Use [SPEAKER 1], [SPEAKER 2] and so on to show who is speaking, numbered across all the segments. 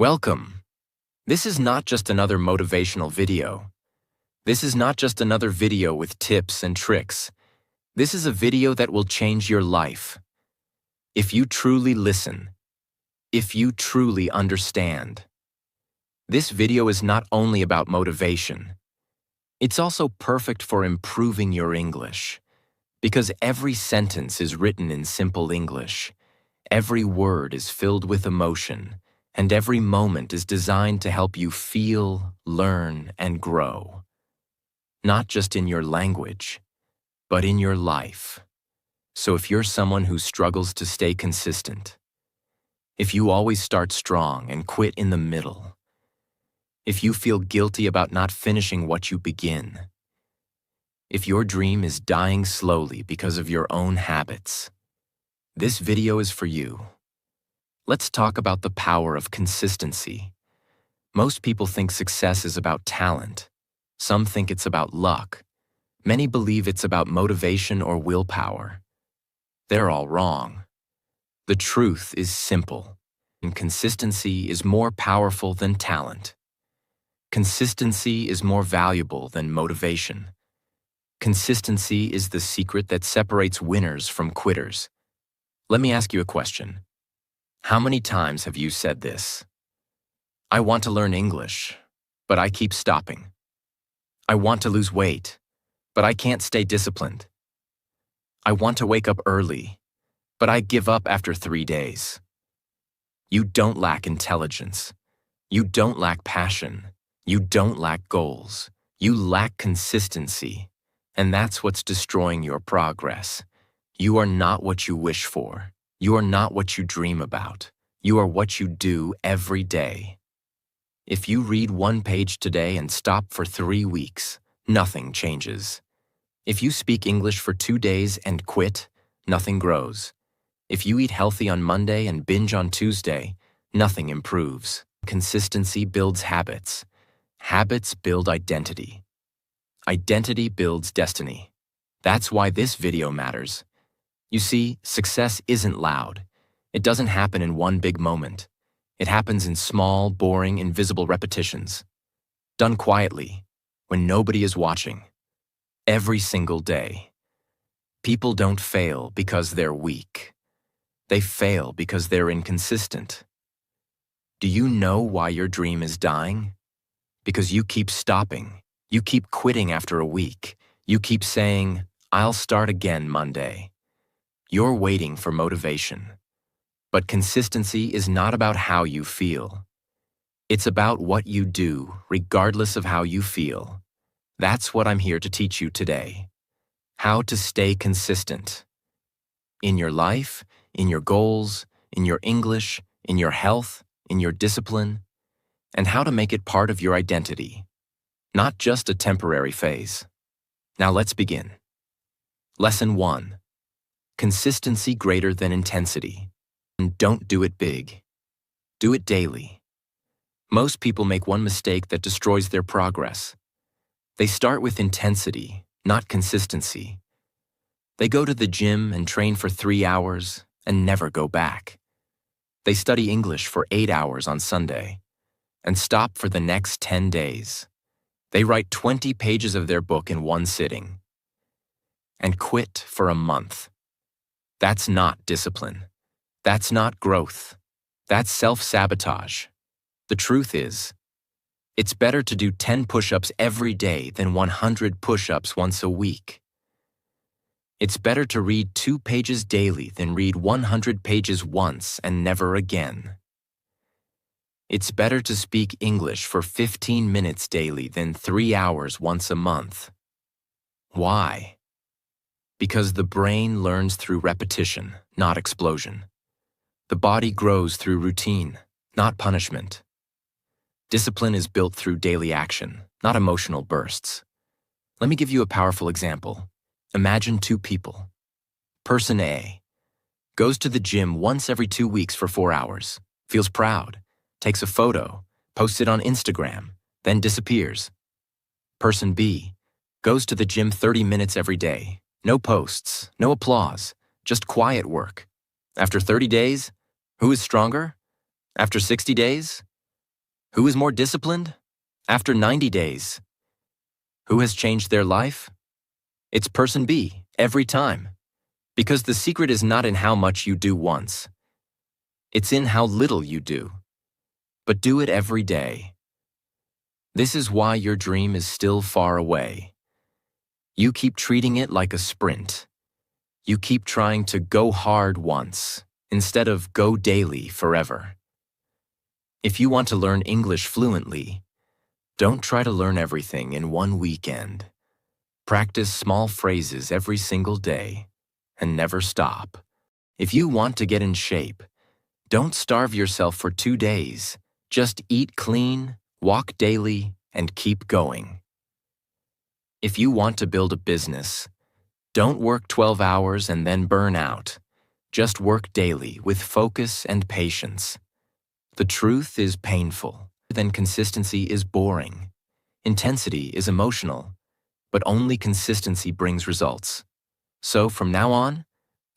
[SPEAKER 1] Welcome. This is not just another motivational video. This is not just another video with tips and tricks. This is a video that will change your life. If you truly listen, if you truly understand. This video is not only about motivation. It's also perfect for improving your English. Because every sentence is written in simple English. Every word is filled with emotion. And every moment is designed to help you feel, learn, and grow. Not just in your language, but in your life. So if you're someone who struggles to stay consistent, if you always start strong and quit in the middle, if you feel guilty about not finishing what you begin, if your dream is dying slowly because of your own habits, this video is for you. Let's talk about the power of consistency. Most people think success is about talent. Some think it's about luck. Many believe it's about motivation or willpower. They're all wrong. The truth is simple, and consistency is more powerful than talent. Consistency is more valuable than motivation. Consistency is the secret that separates winners from quitters. Let me ask you a question. How many times have you said this? I want to learn English, but I keep stopping. I want to lose weight, but I can't stay disciplined. I want to wake up early, but I give up after 3 days. You don't lack intelligence. You don't lack passion. You don't lack goals. You lack consistency, and that's what's destroying your progress. You are not what you wish for. You are not what you dream about. You are what you do every day. If you read 1 page today and stop for 3 weeks, nothing changes. If you speak English for 2 days and quit, nothing grows. If you eat healthy on Monday and binge on Tuesday, nothing improves. Consistency builds habits. Habits build identity. Identity builds destiny. That's why this video matters. You see, success isn't loud. It doesn't happen in one big moment. It happens in small, boring, invisible repetitions. Done quietly, when nobody is watching. Every single day. People don't fail because they're weak. They fail because they're inconsistent. Do you know why your dream is dying? Because you keep stopping. You keep quitting after a week. You keep saying, I'll start again Monday. You're waiting for motivation. But consistency is not about how you feel. It's about what you do, regardless of how you feel. That's what I'm here to teach you today. How to stay consistent. In your life, in your goals, in your English, in your health, in your discipline, and how to make it part of your identity, not just a temporary phase. Now let's begin. Lesson 1. Consistency greater than intensity. And don't do it big. Do it daily. Most people make one mistake that destroys their progress. They start with intensity, not consistency. They go to the gym and train for 3 hours and never go back. They study English for 8 hours on Sunday and stop for the next 10 days. They write 20 pages of their book in one sitting and quit for a month. That's not discipline. That's not growth. That's self-sabotage. The truth is, it's better to do 10 push-ups every day than 100 push-ups once a week. It's better to read 2 pages daily than read 100 pages once and never again. It's better to speak English for 15 minutes daily than 3 hours once a month. Why? Because the brain learns through repetition, not explosion. The body grows through routine, not punishment. Discipline is built through daily action, not emotional bursts. Let me give you a powerful example. Imagine 2 people. Person A goes to the gym once every 2 weeks for 4 hours, feels proud, takes a photo, posts it on Instagram, then disappears. Person B goes to the gym 30 minutes every day. No posts, no applause, just quiet work. After 30 days, who is stronger? After 60 days, Who is more disciplined? After 90 days. Who has changed their life? It's person B, every time. Because the secret is not in how much you do once. It's in how little you do. But do it every day. This is why your dream is still far away. You keep treating it like a sprint. You keep trying to go hard once, instead of go daily forever. If you want to learn English fluently, don't try to learn everything in one weekend. Practice small phrases every single day, and never stop. If you want to get in shape, don't starve yourself for 2 days. Just eat clean, walk daily, and keep going. If you want to build a business, don't work 12 hours and then burn out. Just work daily with focus and patience. The truth is painful, then consistency is boring. Intensity is emotional, but only consistency brings results. So from now on,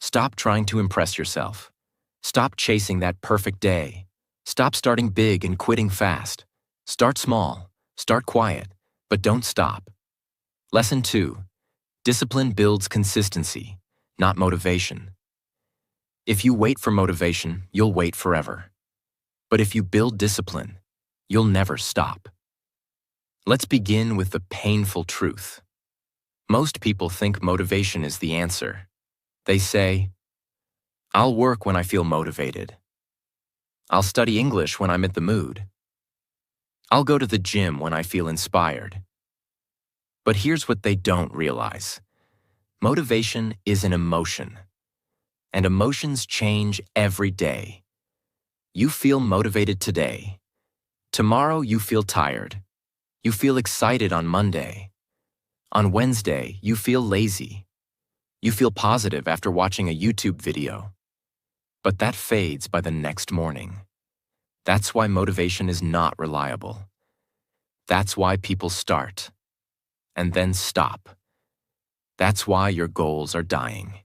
[SPEAKER 1] stop trying to impress yourself. Stop chasing that perfect day. Stop starting big and quitting fast. Start small, start quiet, but don't stop. Lesson 2. Discipline builds consistency, not motivation. If you wait for motivation, you'll wait forever. But if you build discipline, you'll never stop. Let's begin with the painful truth. Most people think motivation is the answer. They say, I'll work when I feel motivated. I'll study English when I'm in the mood. I'll go to the gym when I feel inspired. But here's what they don't realize. Motivation is an emotion, and emotions change every day. You feel motivated today. Tomorrow you feel tired. You feel excited on Monday. On Wednesday, you feel lazy. You feel positive after watching a YouTube video. But that fades by the next morning. That's why motivation is not reliable. That's why people start and then stop. That's why your goals are dying.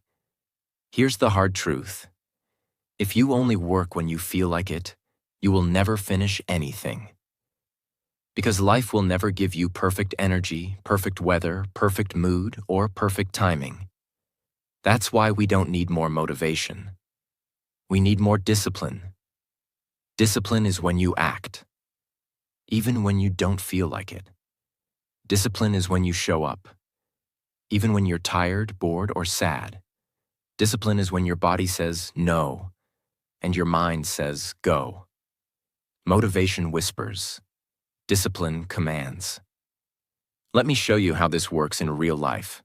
[SPEAKER 1] Here's the hard truth. If you only work when you feel like it, you will never finish anything. Because life will never give you perfect energy, perfect weather, perfect mood, or perfect timing. That's why we don't need more motivation. We need more discipline. Discipline is when you act, even when you don't feel like it. Discipline is when you show up, even when you're tired, bored, or sad. Discipline is when your body says no, and your mind says go. Motivation whispers. Discipline commands. Let me show you how this works in real life.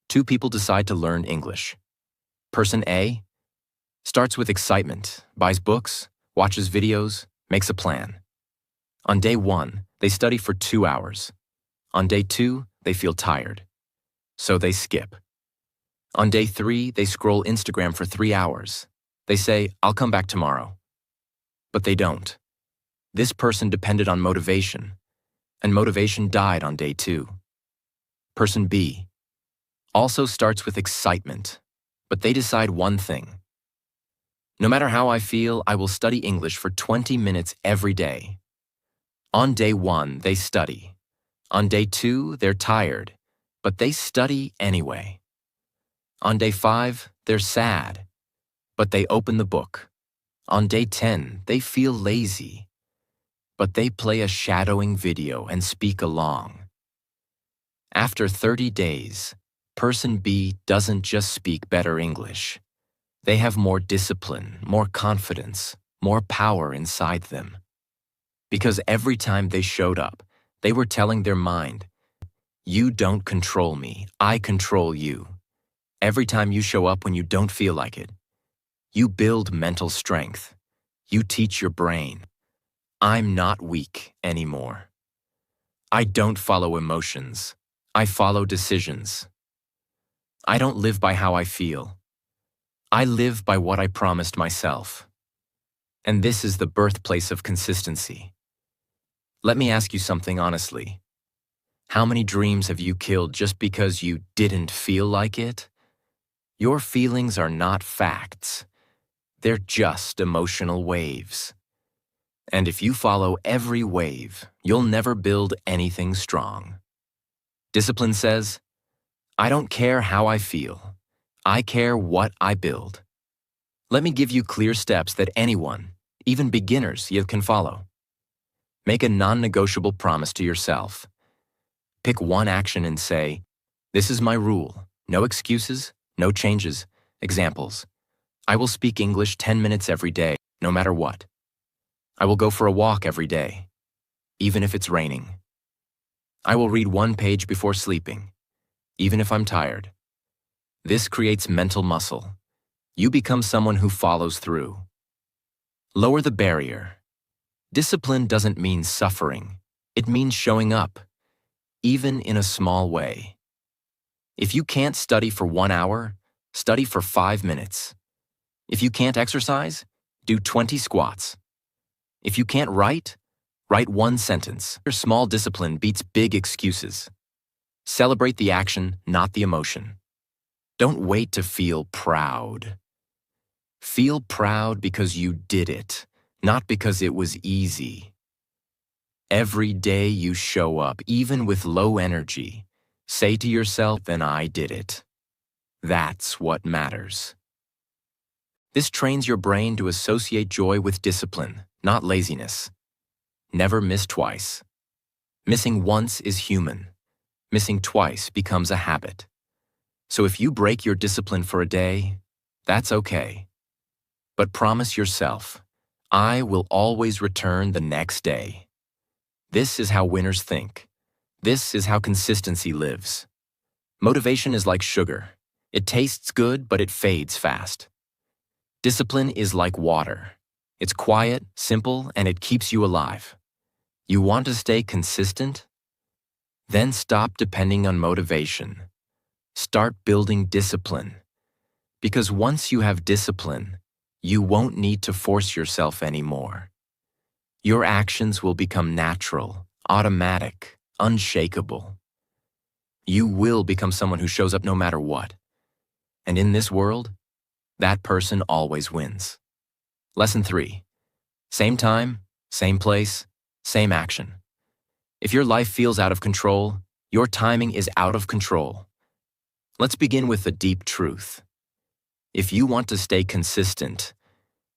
[SPEAKER 1] 2 people decide to learn English. Person A starts with excitement, buys books, watches videos, makes a plan. On day 1, they study for 2 hours. On day 2, they feel tired. So they skip. On day 3, they scroll Instagram for 3 hours. They say, I'll come back tomorrow. But they don't. This person depended on motivation, and motivation died on day 2. Person B also starts with excitement, but they decide one thing. No matter how I feel, I will study English for 20 minutes every day. On day 1, they study. On day 2, they're tired, but they study anyway. On day 5, they're sad, but they open the book. On day 10, they feel lazy, but they play a shadowing video and speak along. After 30 days, person B doesn't just speak better English. They have more discipline, more confidence, more power inside them. Because every time they showed up, they were telling their mind, you don't control me, I control you. Every time you show up when you don't feel like it, you build mental strength. You teach your brain, I'm not weak anymore. I don't follow emotions. I follow decisions. I don't live by how I feel. I live by what I promised myself. And this is the birthplace of consistency. Let me ask you something honestly. How many dreams have you killed just because you didn't feel like it? Your feelings are not facts. They're just emotional waves. And if you follow every wave, you'll never build anything strong. Discipline says, I don't care how I feel. I care what I build. Let me give you clear steps that anyone, even beginners, you can follow. Make a non-negotiable promise to yourself. Pick one action and say, this is my rule. No excuses, no changes. Examples. I will speak English 10 minutes every day, no matter what. I will go for a walk every day, even if it's raining. I will read one page before sleeping, even if I'm tired. This creates mental muscle. You become someone who follows through. Lower the barrier. Discipline doesn't mean suffering. It means showing up, even in a small way. If you can't study for 1 hour, study for 5 minutes. If you can't exercise, do 20 squats. If you can't write 1 sentence. Your small discipline beats big excuses. Celebrate the action, not the emotion. Don't wait to feel proud. Feel proud because you did it, not because it was easy. Every day you show up, even with low energy, say to yourself, then I did it. That's what matters. This trains your brain to associate joy with discipline, not laziness. Never miss twice. Missing once is human. Missing twice becomes a habit. So if you break your discipline for a day, that's okay. But promise yourself, I will always return the next day. This is how winners think. This is how consistency lives. Motivation is like sugar. It tastes good, but it fades fast. Discipline is like water. It's quiet, simple, and it keeps you alive. You want to stay consistent? Then stop depending on motivation. Start building discipline. Because once you have discipline, you won't need to force yourself anymore. Your actions will become natural, automatic, unshakable. You will become someone who shows up no matter what. And in this world, that person always wins. Lesson 3. Same time, same place, same action. If your life feels out of control, your timing is out of control. Let's begin with the deep truth. If you want to stay consistent,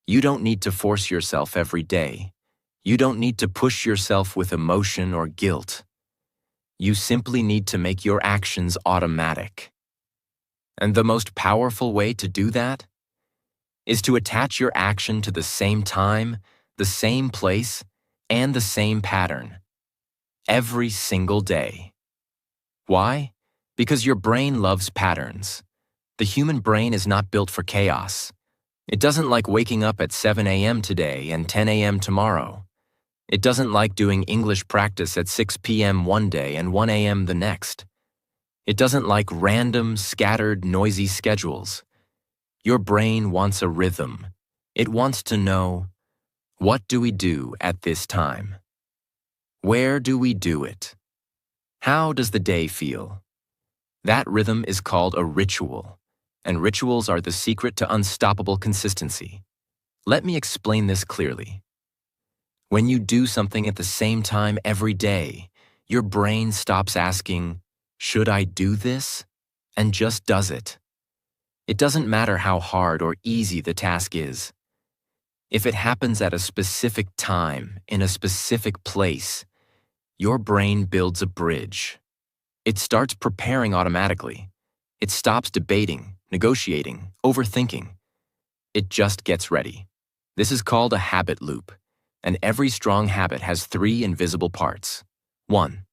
[SPEAKER 1] you don't need to force yourself every day. You don't need to push yourself with emotion or guilt. You simply need to make your actions automatic. And the most powerful way to do that is to attach your action to the same time, the same place, and the same pattern. Every single day. Why? Because your brain loves patterns. The human brain is not built for chaos. It doesn't like waking up at 7 a.m. today and 10 a.m. tomorrow. It doesn't like doing English practice at 6 p.m. one day and 1 a.m. the next. It doesn't like random, scattered, noisy schedules. Your brain wants a rhythm. It wants to know, what do we do at this time? Where do we do it? How does the day feel? That rhythm is called a ritual, and rituals are the secret to unstoppable consistency. Let me explain this clearly. When you do something at the same time every day, your brain stops asking, should I do this? And just does it. It doesn't matter how hard or easy the task is. If it happens at a specific time, in a specific place, your brain builds a bridge. It starts preparing automatically. It stops debating, negotiating, overthinking. It just gets ready. This is called a habit loop, and every strong habit has 3 invisible parts. 1.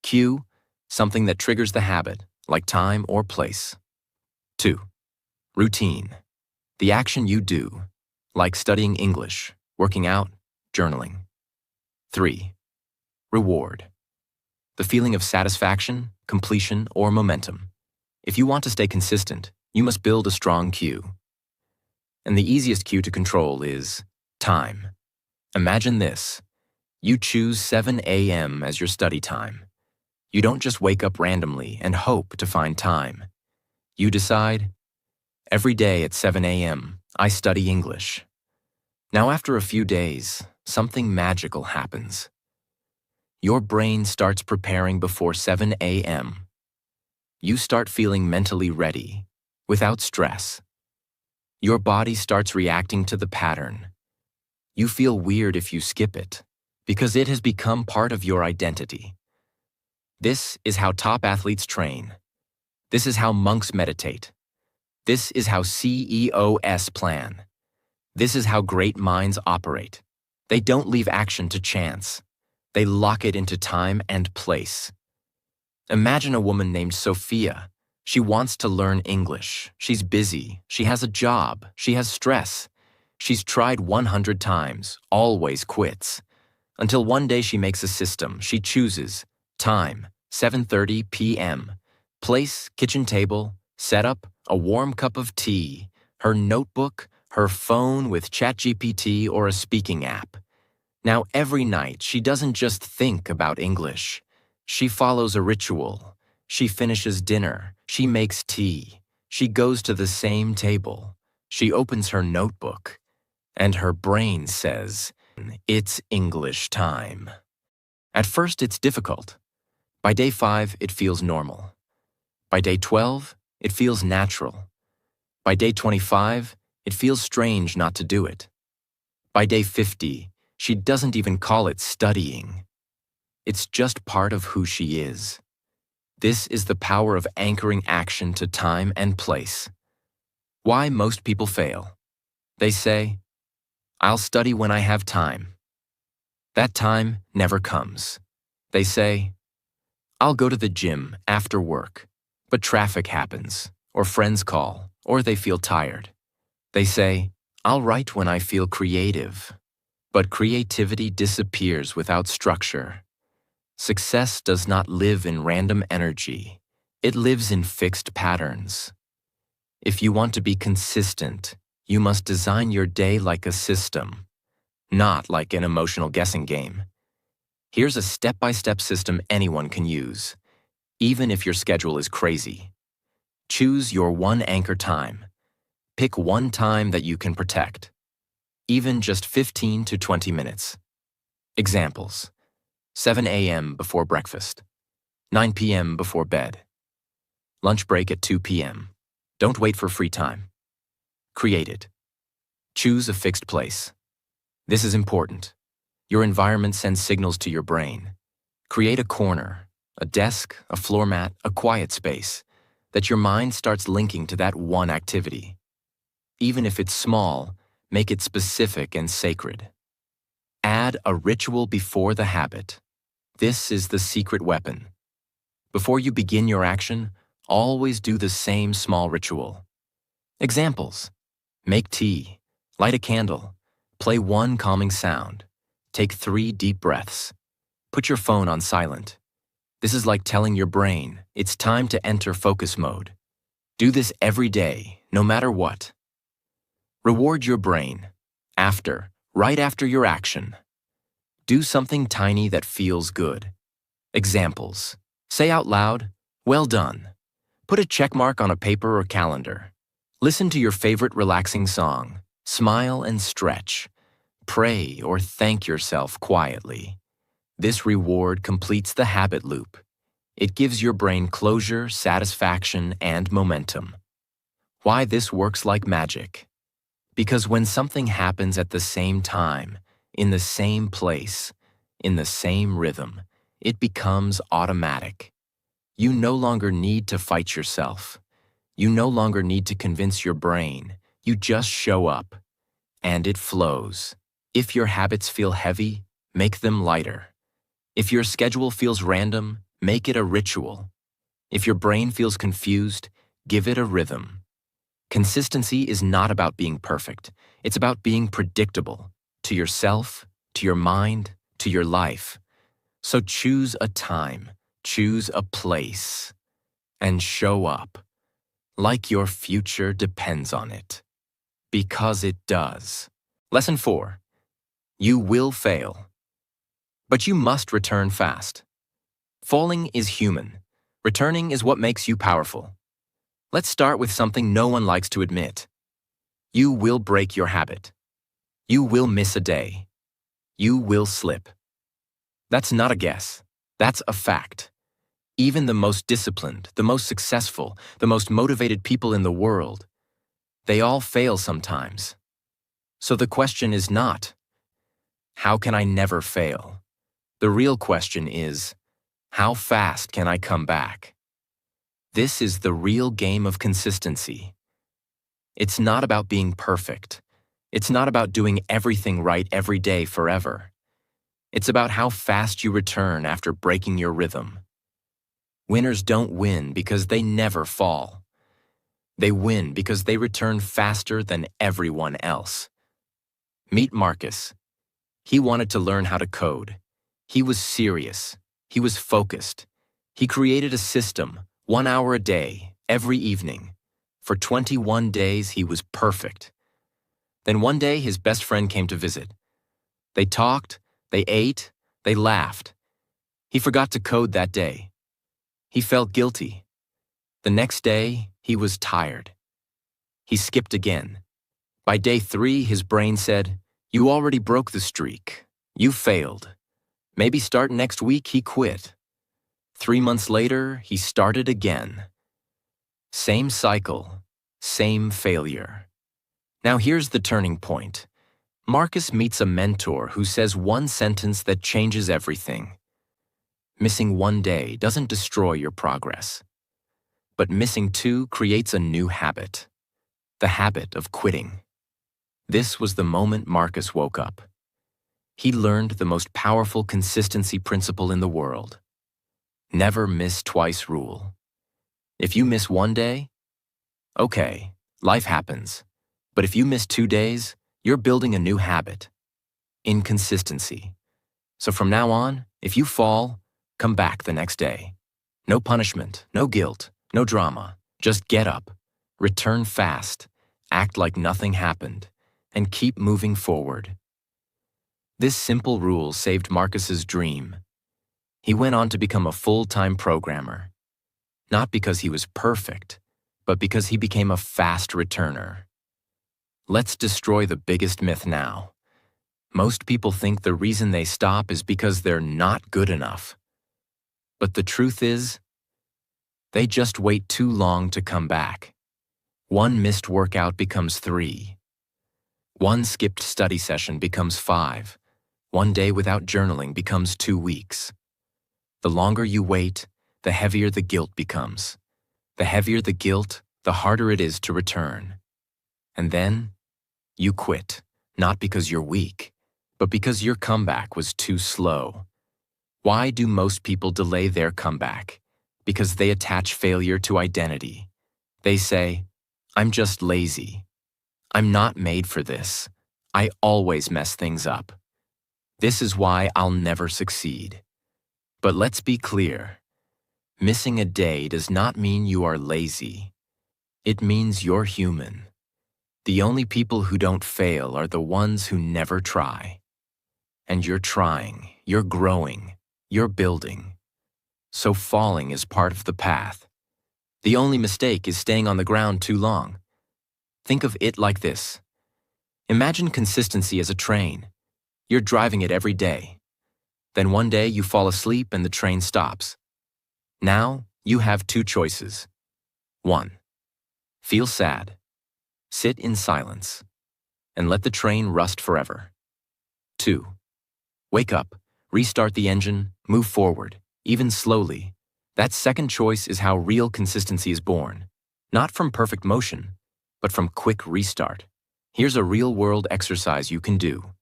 [SPEAKER 1] Cue, something that triggers the habit, like time or place. 2. Routine, the action you do, like studying English, working out, journaling. 3. Reward, the feeling of satisfaction, completion, or momentum. If you want to stay consistent, you must build a strong cue. And the easiest cue to control is time. Imagine this. You choose 7 a.m. as your study time. You don't just wake up randomly and hope to find time. You decide, every day at 7 a.m., I study English. Now after a few days, something magical happens. Your brain starts preparing before 7 a.m. You start feeling mentally ready, without stress. Your body starts reacting to the pattern. You feel weird if you skip it, because it has become part of your identity. This is how top athletes train. This is how monks meditate. This is how CEOs plan. This is how great minds operate. They don't leave action to chance. They lock it into time and place. Imagine a woman named Sophia. She wants to learn English. She's busy. She has a job. She has stress. She's tried 100 times, always quits. Until one day she makes a system. She chooses time, 7:30 p.m. Place, kitchen table, setup, a warm cup of tea, her notebook, her phone with ChatGPT or a speaking app. Now every night she doesn't just think about English. She follows a ritual. She finishes dinner. She makes tea. She goes to the same table. She opens her notebook. And her brain says, "It's English time." At first it's difficult. By day 5, it feels normal. By day 12, it feels natural. By day 25, it feels strange not to do it. By day 50, she doesn't even call it studying. It's just part of who she is. This is the power of anchoring action to time and place. Why most people fail? They say, "I'll study when I have time." That time never comes. They say, "I'll go to the gym after work," but traffic happens, or friends call, or they feel tired. They say, "I'll write when I feel creative," but creativity disappears without structure. Success does not live in random energy. It lives in fixed patterns. If you want to be consistent, you must design your day like a system, not like an emotional guessing game. Here's a step-by-step system anyone can use, even if your schedule is crazy. Choose your one anchor time. Pick one time that you can protect, even just 15 to 20 minutes. Examples: 7 a.m. before breakfast, 9 p.m. before bed, lunch break at 2 p.m. Don't wait for free time. Create it. Choose a fixed place. This is important. Your environment sends signals to your brain. Create a corner, a desk, a floor mat, a quiet space, that your mind starts linking to that one activity. Even if it's small, make it specific and sacred. Add a ritual before the habit. This is the secret weapon. Before you begin your action, always do the same small ritual. Examples: make tea, light a candle, play one calming sound, take 3 deep breaths, put your phone on silent. This is like telling your brain it's time to enter focus mode. Do this every day, no matter what. Reward your brain. Right after your action. Do something tiny that feels good. Examples: say out loud, "Well done." Put a check mark on a paper or calendar. Listen to your favorite relaxing song. Smile and stretch. Pray or thank yourself quietly. This reward completes the habit loop. It gives your brain closure, satisfaction, and momentum. Why this works like magic? Because when something happens at the same time, in the same place, in the same rhythm, it becomes automatic. You no longer need to fight yourself. You no longer need to convince your brain. You just show up, and it flows. If your habits feel heavy, make them lighter. If your schedule feels random, make it a ritual. If your brain feels confused, give it a rhythm. Consistency is not about being perfect. It's about being predictable to yourself, to your mind, to your life. So choose a time, choose a place, and show up like your future depends on it. Because it does. Lesson 4. You will fail, but you must return fast. Falling is human. Returning is what makes you powerful. Let's start with something no one likes to admit. You will break your habit. You will miss a day. You will slip. That's not a guess. That's a fact. Even the most disciplined, the most successful, the most motivated people in the world, they all fail sometimes. So the question is not, how can I never fail? The real question is, how fast can I come back? This is the real game of consistency. It's not about being perfect. It's not about doing everything right every day forever. It's about how fast you return after breaking your rhythm. Winners don't win because they never fall. They win because they return faster than everyone else. Meet Marcus. He wanted to learn how to code. He was serious. He was focused. He created a system, 1 hour a day, every evening. For 21 days, he was perfect. Then one day, his best friend came to visit. They talked, they ate, they laughed. He forgot to code that day. He felt guilty. The next day, he was tired. He skipped again. By day 3, his brain said, "You already broke the streak. You failed. Maybe start next week." He quit. 3 months later, he started again. Same cycle, same failure. Now here's the turning point. Marcus meets a mentor who says one sentence that changes everything. Missing 1 day doesn't destroy your progress. But missing 2 creates a new habit. The habit of quitting. This was the moment Marcus woke up. He learned the most powerful consistency principle in the world. Never miss twice rule. If you miss 1 day, okay, life happens. But if you miss 2 days, you're building a new habit. Inconsistency. So from now on, if you fall, come back the next day. No punishment, no guilt, no drama. Just get up, return fast, act like nothing happened, and keep moving forward. This simple rule saved Marcus's dream. He went on to become a full-time programmer. Not because he was perfect, but because he became a fast returner. Let's destroy the biggest myth now. Most people think the reason they stop is because they're not good enough. But the truth is, they just wait too long to come back. 1 missed workout becomes 3. 1 skipped study session becomes 5. 1 day without journaling becomes 2 weeks. The longer you wait, the heavier the guilt becomes. The heavier the guilt, the harder it is to return. And then, you quit, not because you're weak, but because your comeback was too slow. Why do most people delay their comeback? Because they attach failure to identity. They say, "I'm just lazy. I'm not made for this. I always mess things up. This is why I'll never succeed." But let's be clear. Missing a day does not mean you are lazy. It means you're human. The only people who don't fail are the ones who never try. And you're trying, you're growing, you're building. So falling is part of the path. The only mistake is staying on the ground too long. Think of it like this. Imagine consistency as a train. You're driving it every day. Then one day you fall asleep and the train stops. Now you have 2 choices. 1. Feel sad. Sit in silence and let the train rust forever. 2. Wake up, restart the engine, move forward, even slowly. That second choice is how real consistency is born. Not from perfect motion, but from quick restart. Here's a real-world exercise you can do.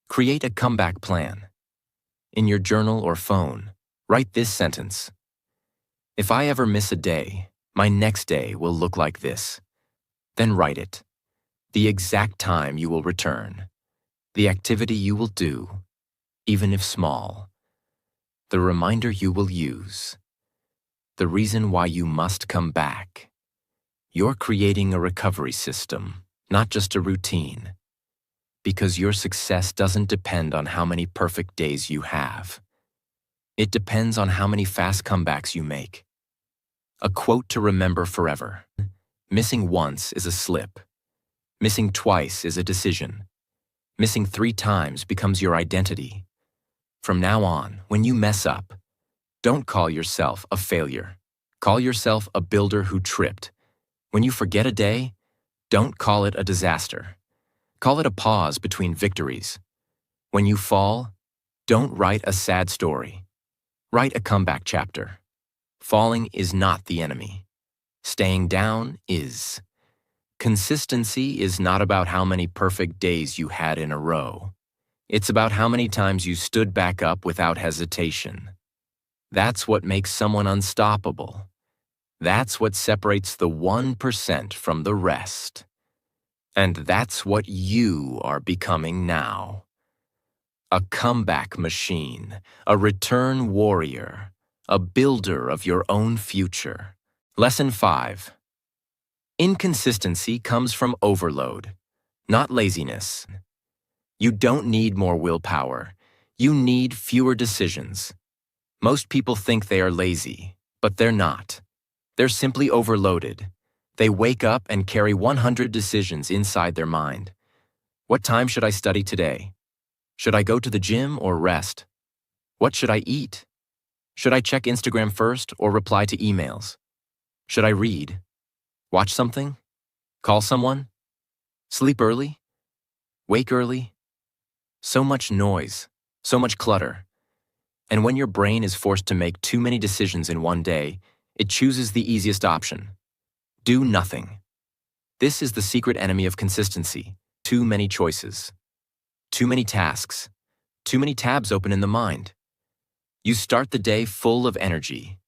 [SPEAKER 1] Create a comeback plan. In your journal or phone, write this sentence. If I ever miss a day, my next day will look like this. Then write it. The exact time you will return. The activity you will do, even if small. The reminder you will use. The reason why you must come back. You're creating a recovery system, not just a routine. Because your success doesn't depend on how many perfect days you have. It depends on how many fast comebacks you make. A quote to remember forever. Missing once is a slip. Missing twice is a decision. Missing 3 times becomes your identity. From now on, when you mess up, don't call yourself a failure. Call yourself a builder who tripped. When you forget a day, don't call it a disaster. Call it a pause between victories. When you fall, don't write a sad story. Write a comeback chapter. Falling is not the enemy. Staying down is. Consistency is not about how many perfect days you had in a row. It's about how many times you stood back up without hesitation. That's what makes someone unstoppable. That's what separates the 1% from the rest. And that's what you are becoming now. A comeback machine, a return warrior, a builder of your own future. Lesson 5. Inconsistency comes from overload, not laziness. You don't need more willpower. You need fewer decisions. Most people think they are lazy, but they're not. They're simply overloaded. They wake up and carry 100 decisions inside their mind. What time should I study today? Should I go to the gym or rest? What should I eat? Should I check Instagram first or reply to emails? Should I read? Watch something? Call someone? Sleep early? Wake early? So much noise, so much clutter. And when your brain is forced to make too many decisions in one day, it chooses the easiest option. Do nothing. This is the secret enemy of consistency. Too many choices. Too many tasks. Too many tabs open in the mind. You start the day full of energy.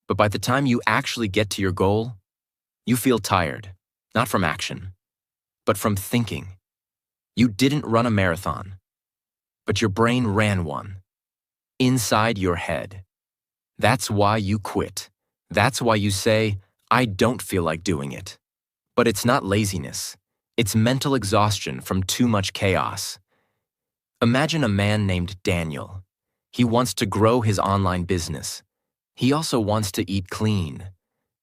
[SPEAKER 1] But by the time you actually get to your goal, you feel tired, not from action, but from thinking. You didn't run a marathon, but your brain ran one. Inside your head. That's why you quit. That's why you say, I don't feel like doing it. But it's not laziness. It's mental exhaustion from too much chaos. Imagine a man named Daniel. He wants to grow his online business. He also wants to eat clean.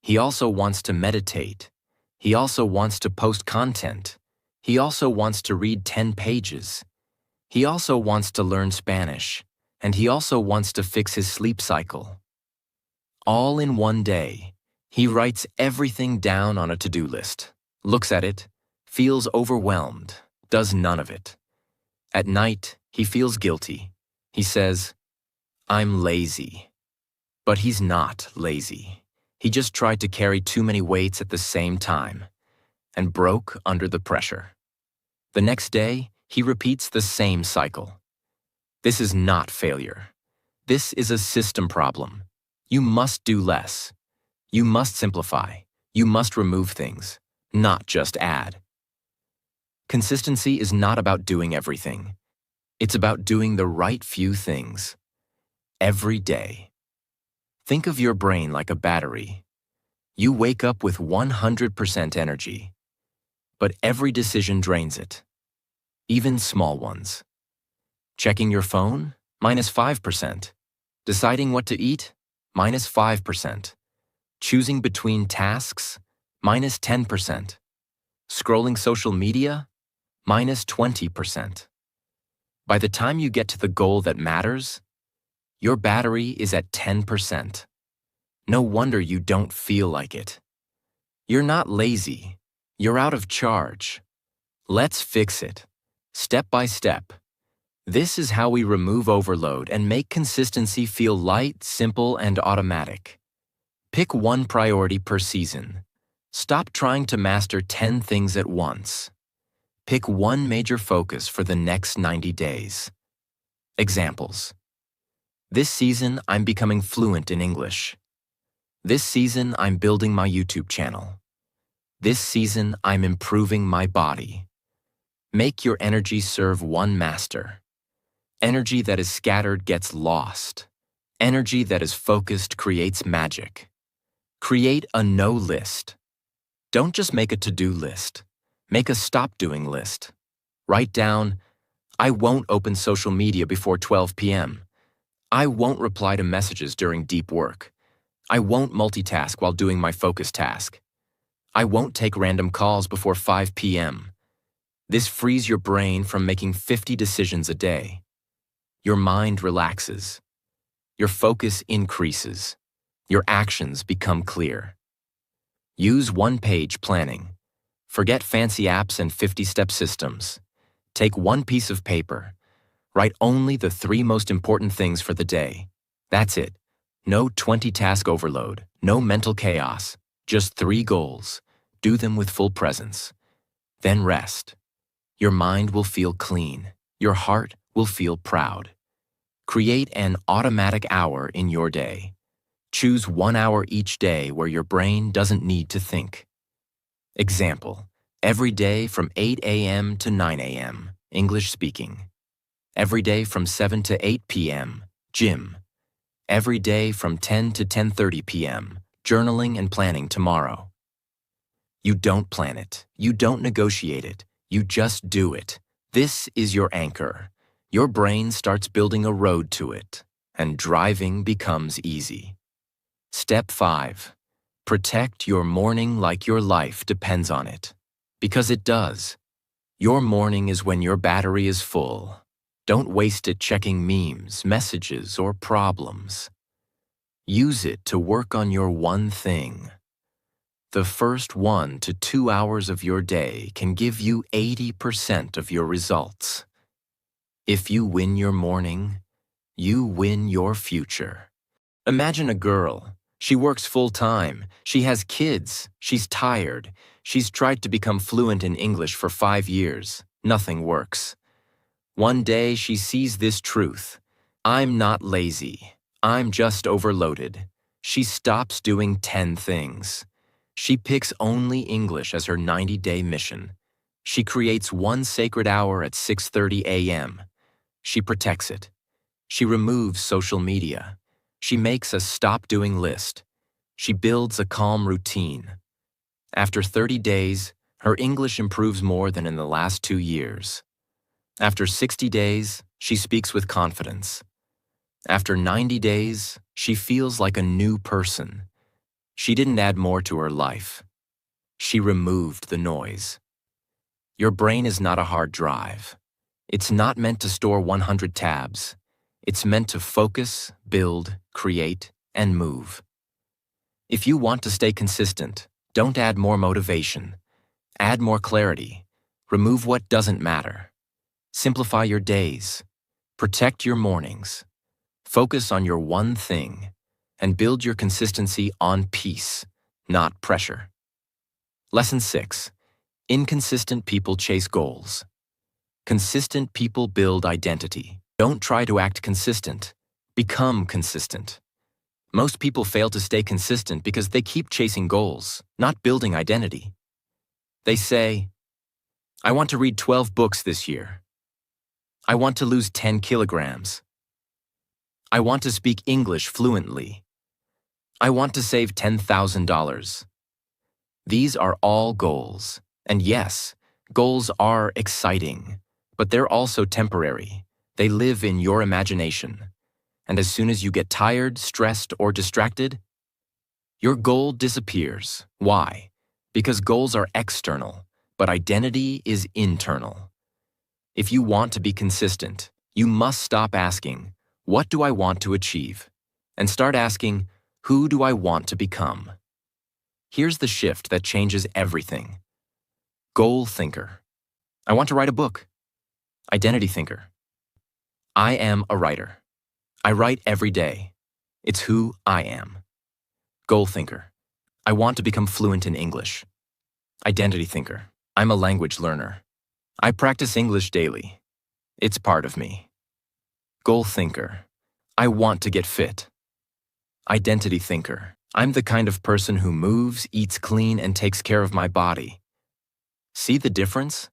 [SPEAKER 1] He also wants to meditate. He also wants to post content. He also wants to read 10 pages. He also wants to learn Spanish. And he also wants to fix his sleep cycle. All in one day, he writes everything down on a to-do list, looks at it, feels overwhelmed, does none of it. At night, he feels guilty. He says, I'm lazy. But he's not lazy. He just tried to carry too many weights at the same time and broke under the pressure. The next day, he repeats the same cycle. This is not failure. This is a system problem. You must do less. You must simplify. You must remove things, not just add. Consistency is not about doing everything. It's about doing the right few things. Every day. Think of your brain like a battery. You wake up with 100% energy, but every decision drains it, even small ones. Checking your phone? -5%. Deciding what to eat? -5%. Choosing between tasks? -10%. Scrolling social media? -20%. By the time you get to the goal that matters, your battery is at 10%. No wonder you don't feel like it. You're not lazy. You're out of charge. Let's fix it, step by step. This is how we remove overload and make consistency feel light, simple, and automatic. Pick one priority per season. Stop trying to master 10 things at once. Pick one major focus for the next 90 days. Examples. This season, I'm becoming fluent in English. This season, I'm building my YouTube channel. This season, I'm improving my body. Make your energy serve one master. Energy that is scattered gets lost. Energy that is focused creates magic. Create a no list. Don't just make a to-do list. Make a stop-doing list. Write down, I won't open social media before 12 p.m. I won't reply to messages during deep work. I won't multitask while doing my focus task. I won't take random calls before 5 p.m. This frees your brain from making 50 decisions a day. Your mind relaxes. Your focus increases. Your actions become clear. Use one-page planning. Forget fancy apps and 50-step systems. Take one piece of paper. Write only the 3 most important things for the day. That's it. No 20-task overload, no mental chaos. Just 3 goals. Do them with full presence. Then rest. Your mind will feel clean. Your heart will feel proud. Create an automatic hour in your day. Choose 1 hour each day where your brain doesn't need to think. Example, every day from 8 a.m. to 9 a.m., English speaking. Every day from 7 to 8 p.m., gym. Every day from 10 to 10:30 p.m., journaling and planning tomorrow. You don't plan it. You don't negotiate it. You just do it. This is your anchor. Your brain starts building a road to it, and driving becomes easy. Step 5. Protect your morning like your life depends on it. Because it does. Your morning is when your battery is full. Don't waste it checking memes, messages, or problems. Use it to work on your one thing. The first 1 to 2 hours of your day can give you 80% of your results. If you win your morning, you win your future. Imagine a girl. She works full-time. She has kids. She's tired. She's tried to become fluent in English for 5 years. Nothing works. One day she sees this truth. I'm not lazy. I'm just overloaded. She stops doing 10 things. She picks only English as her 90-day mission. She creates 1 sacred hour at 6:30 a.m. She protects it. She removes social media. She makes a stop-doing list. She builds a calm routine. After 30 days, her English improves more than in the last 2 years. After 60 days, she speaks with confidence. After 90 days, she feels like a new person. She didn't add more to her life. She removed the noise. Your brain is not a hard drive. It's not meant to store 100 tabs. It's meant to focus, build, create, and move. If you want to stay consistent, don't add more motivation. Add more clarity. Remove what doesn't matter. Simplify your days. Protect your mornings. Focus on your one thing. And build your consistency on peace, not pressure. Lesson 6. Inconsistent people chase goals. Consistent people build identity. Don't try to act consistent. Become consistent. Most people fail to stay consistent because they keep chasing goals, not building identity. They say, I want to read 12 books this year. I want to lose 10 kilograms. I want to speak English fluently. I want to save $10,000. These are all goals. And yes, goals are exciting, but they're also temporary. They live in your imagination. And as soon as you get tired, stressed, or distracted, your goal disappears. Why? Because goals are external, but identity is internal. If you want to be consistent, you must stop asking, what do I want to achieve? And start asking, who do I want to become? Here's the shift that changes everything. Goal thinker. I want to write a book. Identity thinker. I am a writer. I write every day. It's who I am. Goal thinker. I want to become fluent in English. Identity thinker. I'm a language learner. I practice English daily. It's part of me. Goal thinker. I want to get fit. Identity thinker. I'm the kind of person who moves, eats clean, and takes care of my body. See the difference?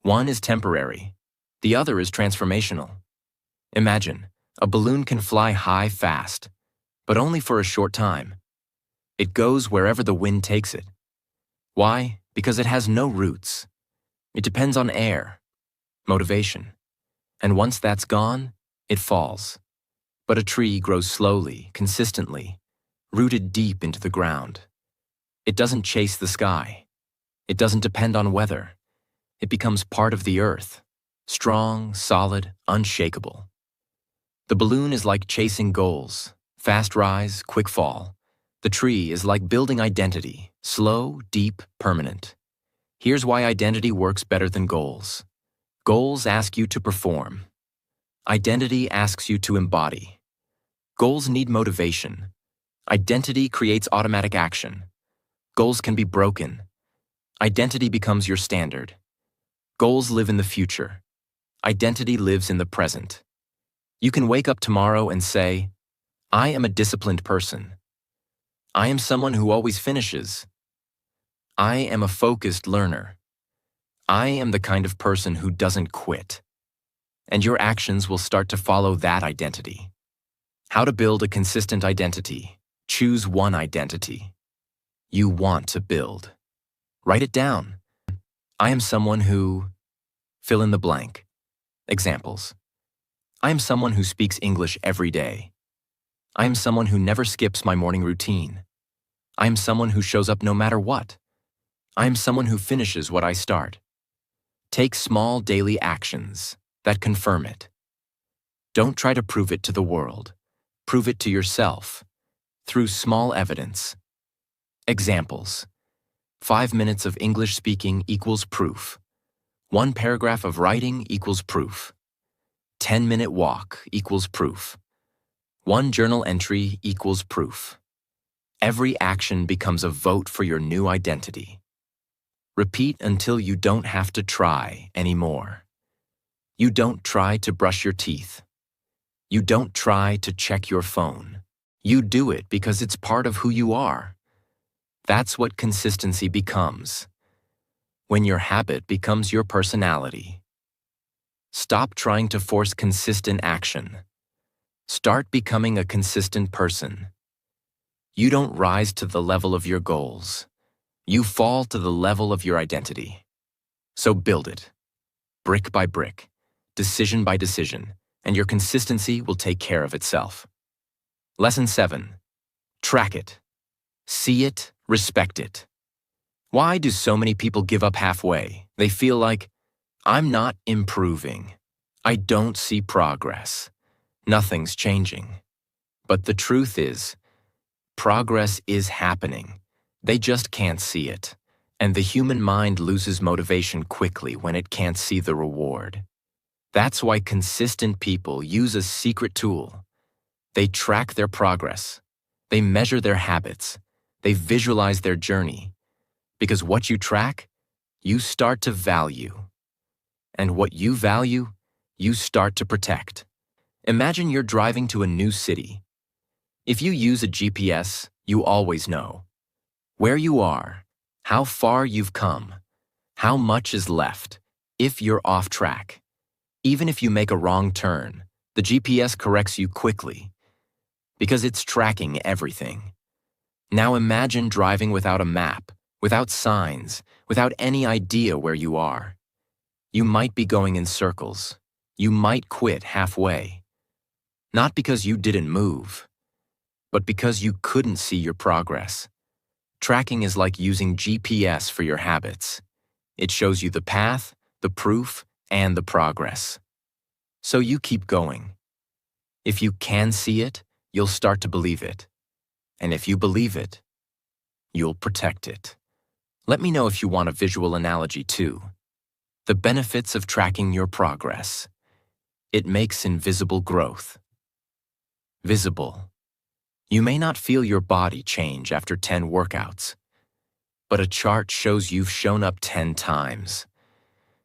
[SPEAKER 1] One is temporary. The other is transformational. Imagine, a balloon can fly high fast, but only for a short time. It goes wherever the wind takes it. Why? Because it has no roots. It depends on air, motivation. And once that's gone, it falls. But a tree grows slowly, consistently, rooted deep into the ground. It doesn't chase the sky. It doesn't depend on weather. It becomes part of the earth, strong, solid, unshakable. The balloon is like chasing goals, fast rise, quick fall. The tree is like building identity, slow, deep, permanent. Here's why identity works better than goals. Goals ask you to perform. Identity asks you to embody. Goals need motivation. Identity creates automatic action. Goals can be broken. Identity becomes your standard. Goals live in the future. Identity lives in the present. You can wake up tomorrow and say, I am a disciplined person. I am someone who always finishes. I am a focused learner. I am the kind of person who doesn't quit. And your actions will start to follow that identity. How to build a consistent identity. Choose one identity you want to build. Write it down. I am someone who... Fill in the blank. Examples. I am someone who speaks English every day. I am someone who never skips my morning routine. I am someone who shows up no matter what. I am someone who finishes what I start. Take small daily actions that confirm it. Don't try to prove it to the world. Prove it to yourself through small evidence. Examples. 5 minutes of English speaking equals proof. 1 paragraph of writing equals proof. 10-minute walk equals proof. 1 journal entry equals proof. Every action becomes a vote for your new identity. Repeat until you don't have to try anymore. You don't try to brush your teeth. You don't try to check your phone. You do it because it's part of who you are. That's what consistency becomes. When your habit becomes your personality. Stop trying to force consistent action. Start becoming a consistent person. You don't rise to the level of your goals. You fall to the level of your identity. So build it, brick by brick, decision by decision, and your consistency will take care of itself. Lesson 7. Track it. See it, respect it. Why do so many people give up halfway? They feel like, I'm not improving. I don't see progress. Nothing's changing. But the truth is, progress is happening. They just can't see it. And the human mind loses motivation quickly when it can't see the reward. That's why consistent people use a secret tool. They track their progress. They measure their habits. They visualize their journey. Because what you track, you start to value. And what you value, you start to protect. Imagine you're driving to a new city. If you use a GPS, you always know where you are, how far you've come, how much is left, if you're off track. Even if you make a wrong turn, the GPS corrects you quickly because it's tracking everything. Now imagine driving without a map, without signs, without any idea where you are. You might be going in circles. You might quit halfway. Not because you didn't move, but because you couldn't see your progress. Tracking is like using GPS for your habits. It shows you the path, the proof, and the progress. So you keep going. If you can see it, you'll start to believe it. And if you believe it, you'll protect it. Let me know if you want a visual analogy too. The benefits of tracking your progress. It makes invisible growth. Visible. You may not feel your body change after 10 workouts, but a chart shows you've shown up 10 times.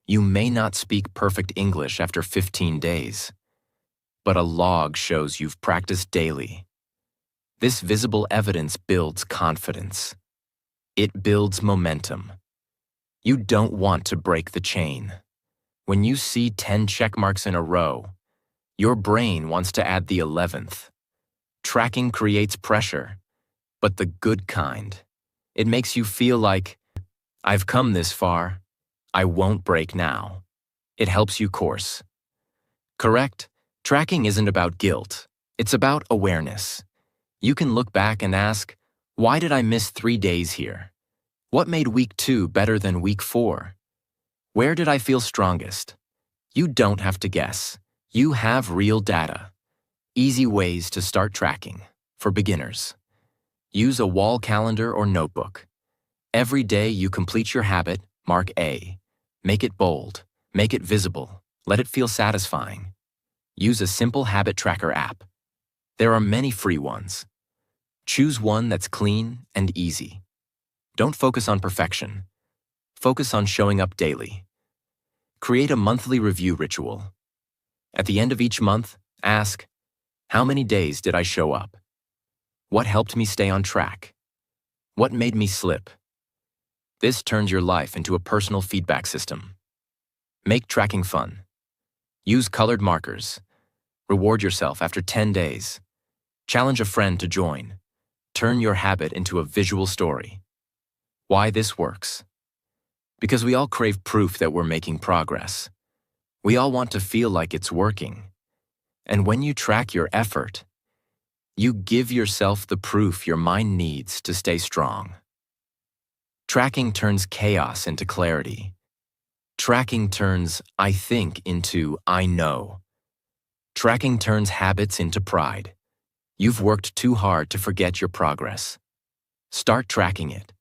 [SPEAKER 1] You may not speak perfect English after 15 days, but a log shows you've practiced daily. This visible evidence builds confidence. It builds momentum. You don't want to break the chain. When you see 10 check marks in a row, your brain wants to add the 11th. Tracking creates pressure, but the good kind. It makes you feel like, I've come this far. I won't break now. It helps you course. Correct? Tracking isn't about guilt. It's about awareness. You can look back and ask, why did I miss 3 days here? What made week 2 better than week 4? Where did I feel strongest? You don't have to guess. You have real data. Easy ways to start tracking. For beginners, use a wall calendar or notebook. Every day you complete your habit, mark A. Make it bold. Make it visible. Let it feel satisfying. Use a simple habit tracker app. There are many free ones. Choose one that's clean and easy. Don't focus on perfection. Focus on showing up daily. Create a monthly review ritual. At the end of each month, ask, how many days did I show up? What helped me stay on track? What made me slip? This turns your life into a personal feedback system. Make tracking fun. Use colored markers. Reward yourself after 10 days. Challenge a friend to join. Turn your habit into a visual story. Why this works? Because we all crave proof that we're making progress. We all want to feel like it's working. And when you track your effort, you give yourself the proof your mind needs to stay strong. Tracking turns chaos into clarity. Tracking turns I think into I know. Tracking turns habits into pride. You've worked too hard to forget your progress. Start tracking it.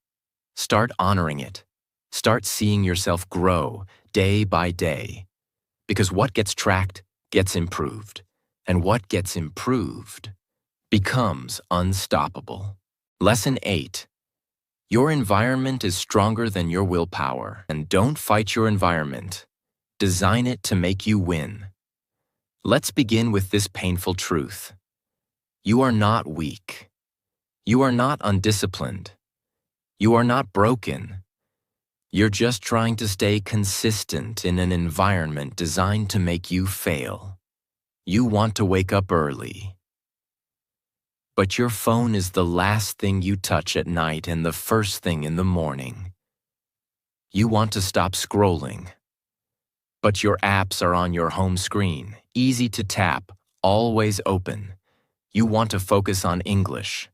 [SPEAKER 1] Start honoring it. Start seeing yourself grow day by day. Because what gets tracked gets improved. And what gets improved becomes unstoppable. Lesson 8. Your environment is stronger than your willpower. And don't fight your environment. Design it to make you win. Let's begin with this painful truth. You are not weak. You are not undisciplined. You are not broken. You're just trying to stay consistent in an environment designed to make you fail. You want to wake up early. But your phone is the last thing you touch at night and the first thing in the morning. You want to stop scrolling. But your apps are on your home screen, easy to tap, always open. You want to focus on English.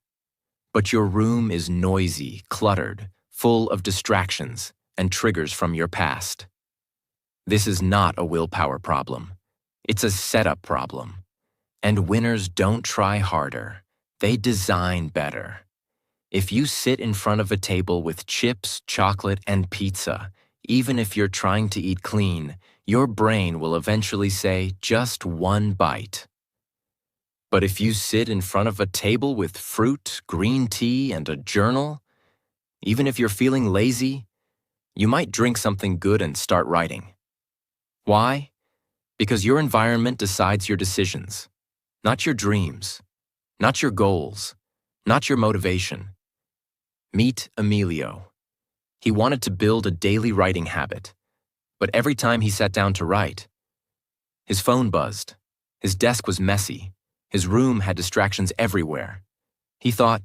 [SPEAKER 1] But your room is noisy, cluttered, full of distractions and triggers from your past. This is not a willpower problem. It's a setup problem. And winners don't try harder. They design better. If you sit in front of a table with chips, chocolate, and pizza, even if you're trying to eat clean, your brain will eventually say, just one bite. But if you sit in front of a table with fruit, green tea, and a journal, even if you're feeling lazy, you might drink something good and start writing. Why? Because your environment decides your decisions, not your dreams, not your goals, not your motivation. Meet Emilio. He wanted to build a daily writing habit, but every time he sat down to write, his phone buzzed, his desk was messy, his room had distractions everywhere. He thought,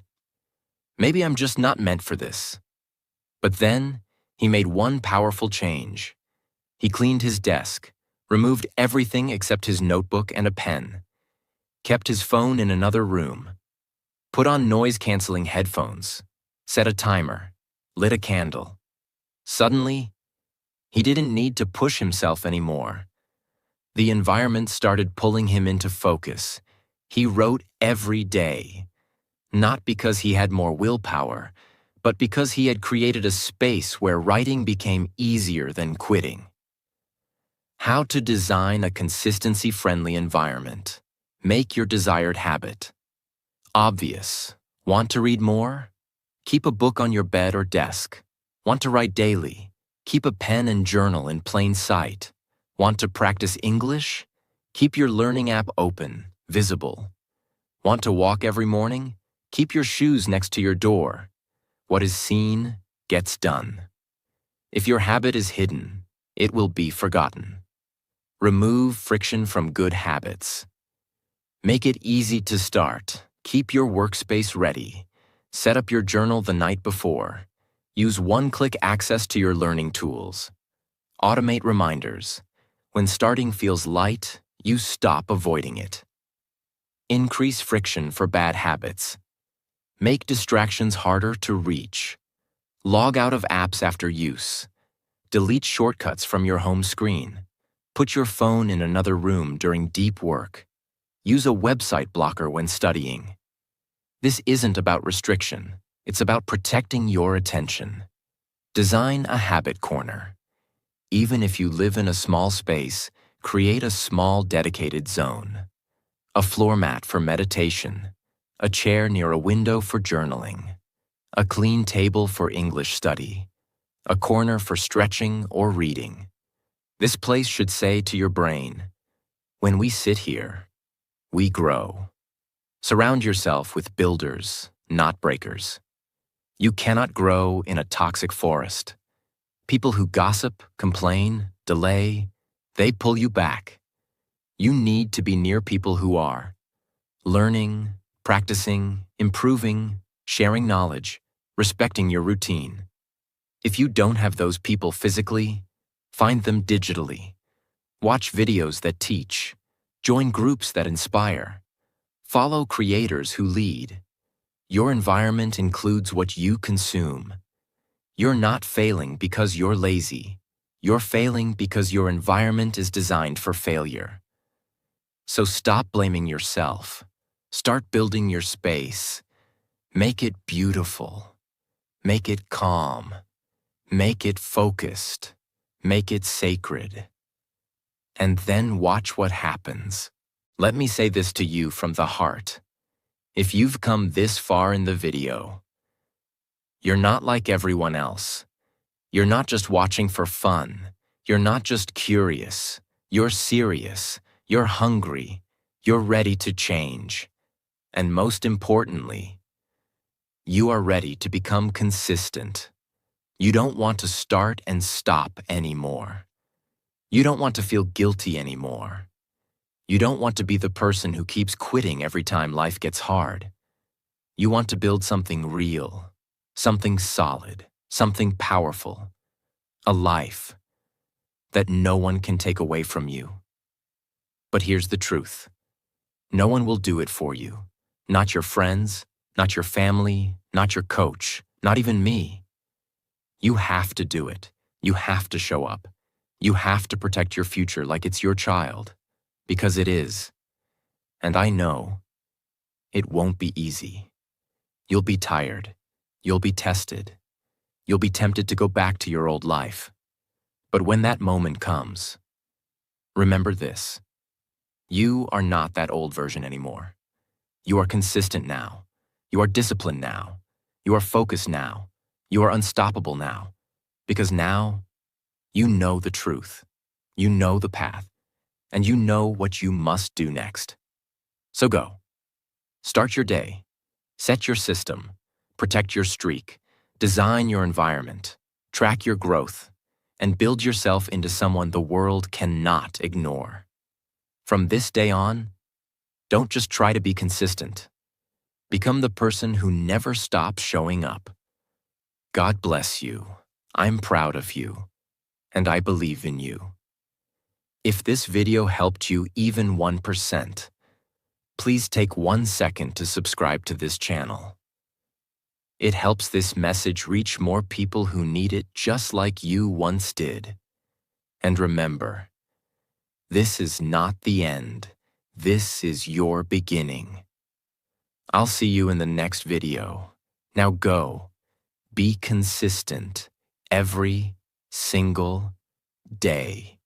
[SPEAKER 1] maybe I'm just not meant for this. But then, he made one powerful change. He cleaned his desk, removed everything except his notebook and a pen, kept his phone in another room, put on noise-canceling headphones, set a timer, lit a candle. Suddenly, he didn't need to push himself anymore. The environment started pulling him into focus. He wrote every day, not because he had more willpower, but because he had created a space where writing became easier than quitting. How to design a consistency-friendly environment. Make your desired habit. Obvious. Want to read more? Keep a book on your bed or desk. Want to write daily? Keep a pen and journal in plain sight. Want to practice English? Keep your learning app open, visible. Want to walk every morning? Keep your shoes next to your door. What is seen gets done. If your habit is hidden, it will be forgotten. Remove friction from good habits. Make it easy to start. Keep your workspace ready. Set up your journal the night before. Use one-click access to your learning tools. Automate reminders. When starting feels light, you stop avoiding it. Increase friction for bad habits. Make distractions harder to reach. Log out of apps after use. Delete shortcuts from your home screen. Put your phone in another room during deep work. Use a website blocker when studying. This isn't about restriction. It's about protecting your attention. Design a habit corner. Even if you live in a small space, create a small dedicated zone. A floor mat for meditation. A chair near a window for journaling. A clean table for English study. A corner for stretching or reading. This place should say to your brain, when we sit here, we grow. Surround yourself with builders, not breakers. You cannot grow in a toxic forest. People who gossip, complain, delay, they pull you back. You need to be near people who are learning, practicing, improving, sharing knowledge, respecting your routine. If you don't have those people physically, find them digitally. Watch videos that teach. Join groups that inspire. Follow creators who lead. Your environment includes what you consume. You're not failing because you're lazy. You're failing because your environment is designed for failure. So stop blaming yourself. Start building your space. Make it beautiful. Make it calm. Make it focused. Make it sacred. And then watch what happens. Let me say this to you from the heart. If you've come this far in the video, you're not like everyone else. You're not just watching for fun. You're not just curious. You're serious. You're hungry. You're ready to change. And most importantly, you are ready to become consistent. You don't want to start and stop anymore. You don't want to feel guilty anymore. You don't want to be the person who keeps quitting every time life gets hard. You want to build something real, something solid, something powerful, a life that no one can take away from you. But here's the truth. No one will do it for you. Not your friends, not your family, not your coach, not even me. You have to do it. You have to show up. You have to protect your future like it's your child, because it is. And I know it won't be easy. You'll be tired. You'll be tested. You'll be tempted to go back to your old life. But when that moment comes, remember this. You are not that old version anymore. You are consistent now. You are disciplined now. You are focused now. You are unstoppable now. Because now, you know the truth. You know the path. And you know what you must do next. So go. Start your day. Set your system. Protect your streak. Design your environment. Track your growth. And build yourself into someone the world cannot ignore. From this day on, don't just try to be consistent. Become the person who never stops showing up. God bless you. I'm proud of you. And I believe in you. If this video helped you even 1%, please take 1 second to subscribe to this channel. It helps this message reach more people who need it just like you once did. And remember, this is not the end. This is your beginning. I'll see you in the next video. Now go. Be consistent every single day.